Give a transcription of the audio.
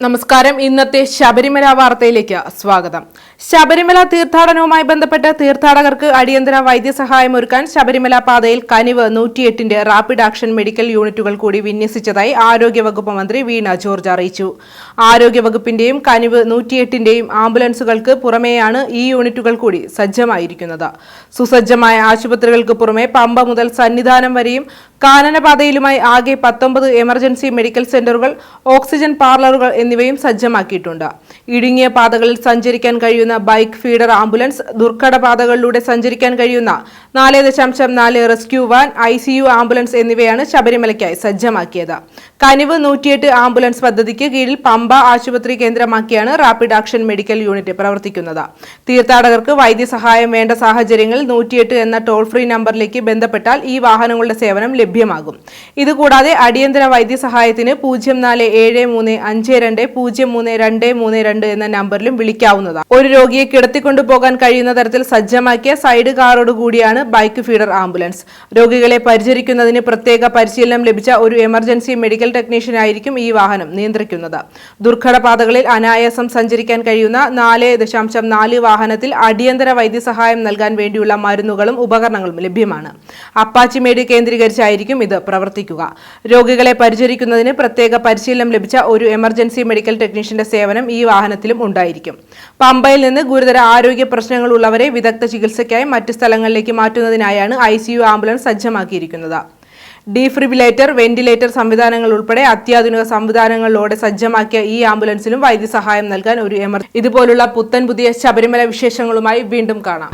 നമസ്കാരം. ഇന്നത്തെ ശബരിമല വാർത്തയിലേക്ക് സ്വാഗതം. ശബരിമല തീർത്ഥാടനവുമായി ബന്ധപ്പെട്ട് തീർത്ഥാടകർക്ക് അടിയന്തര വൈദ്യസഹായം ഒരുക്കാൻ ശബരിമല പാതയിൽ കനിവ് 108ന്റെ റാപ്പിഡ് ആക്ഷൻ മെഡിക്കൽ യൂണിറ്റുകൾ കൂടി വിന്യസിച്ചതായി ആരോഗ്യവകുപ്പ് മന്ത്രി വീണ ജോർജ് അറിയിച്ചു. ആരോഗ്യവകുപ്പിന്റെയും കനിവ് 108ന്റെയും ആംബുലൻസുകൾക്ക് പുറമെയാണ് ഈ യൂണിറ്റുകൾ കൂടി സജ്ജമായിരിക്കുന്നത്. സുസജ്ജമായ ആശുപത്രികൾക്ക് പുറമെ പമ്പ മുതൽ സന്നിധാനം വരെയും കാനനപാതയിലുമായി ആകെ 19 എമർജൻസി മെഡിക്കൽ സെന്ററുകൾ, ഓക്സിജൻ പാർലറുകൾ എന്നിവയും സജ്ജമാക്കിയിട്ടുണ്ട്. ഇടുങ്ങിയ പാതകളിൽ സഞ്ചരിക്കാൻ കഴിയുന്ന ബൈക്ക് ഫീഡർ ആംബുലൻസ്, ദുർഘട പാതകളിലൂടെ സഞ്ചരിക്കാൻ കഴിയുന്ന 4.4 റെസ്ക്യൂ വാൻ, ICU ആംബുലൻസ് എന്നിവയാണ് ശബരിമലയ്ക്കായി സജ്ജമാക്കിയത്. കനിവ് 108 ആംബുലൻസ് പദ്ധതിക്ക് കീഴിൽ പമ്പ ആശുപത്രി കേന്ദ്രമാക്കിയാണ് റാപ്പിഡ് ആക്ഷൻ മെഡിക്കൽ യൂണിറ്റ് പ്രവർത്തിക്കുന്നത്. തീർത്ഥാടകർക്ക് വൈദ്യസഹായം വേണ്ട സാഹചര്യങ്ങളിൽ 108 എന്ന ടോൾ ഫ്രീ നമ്പറിലേക്ക് ബന്ധപ്പെട്ടാൽ ഈ വാഹനങ്ങളുടെ സേവനം ലഭ്യമാകും. ഇതുകൂടാതെ അടിയന്തര വൈദ്യസഹായത്തിന് 0473520332 എന്ന നമ്പറിലും വിളിക്കാവുന്നതാണ്. ഒരു രോഗിയെ കിടത്തിക്കൊണ്ടുപോകാൻ കഴിയുന്ന തരത്തിൽ സജ്ജമാക്കിയ സൈഡ് കാറോടുകൂടിയാണ് ബൈക്ക് ഫീഡർ ആംബുലൻസ്. രോഗികളെ പരിചരിക്കുന്നതിന് പ്രത്യേക പരിശീലനം ലഭിച്ച ഒരു എമർജൻസി മെഡിക്കൽ ടെക്നീഷ്യനായിരിക്കും ഈ വാഹനം നിയന്ത്രിക്കുന്നത്. ദുർഘട പാതകളിൽ അനായാസം സഞ്ചരിക്കാൻ കഴിയുന്ന 4.4 വാഹനത്തിൽ അടിയന്തര വൈദ്യസഹായം നൽകാൻ വേണ്ടിയുള്ള മരുന്നുകളും ഉപകരണങ്ങളും ലഭ്യമാണ്. അപ്പാച്ചിമേട് കേന്ദ്രീകരിച്ചായിരിക്കും ഇത് പ്രവർത്തിക്കുക. രോഗികളെ പരിചരിക്കുന്നതിന് പ്രത്യേക പരിശീലനം ലഭിച്ച ഒരു എമർജൻസി മെഡിക്കൽ ടെക്നീഷ്യന്റെ സേവനം ഈ വാഹനത്തിലും ഉണ്ടായിരിക്കും. പമ്പയിൽ നിന്ന് ഗുരുതര ആരോഗ്യ പ്രശ്നങ്ങൾ ഉള്ളവരെ വിദഗ്ധ ചികിത്സയ്ക്കായി മറ്റ് സ്ഥലങ്ങളിലേക്ക് മാറ്റുന്നതിനായാണ് ICU ആംബുലൻസ് സജ്ജമാക്കിയിരിക്കുന്നത്. ഡീഫ്രിബിലേറ്റർ, വെന്റിലേറ്റർ സംവിധാനങ്ങൾ ഉൾപ്പെടെ അത്യാധുനിക സംവിധാനങ്ങളോടെ സജ്ജമാക്കിയ ഈ ആംബുലൻസിലും വൈദ്യസഹായം നൽകാൻ ഒരു ഇതുപോലുള്ള പുത്തൻ പുതിയ ശബരിമല വിശേഷങ്ങളുമായി വീണ്ടും കാണാം.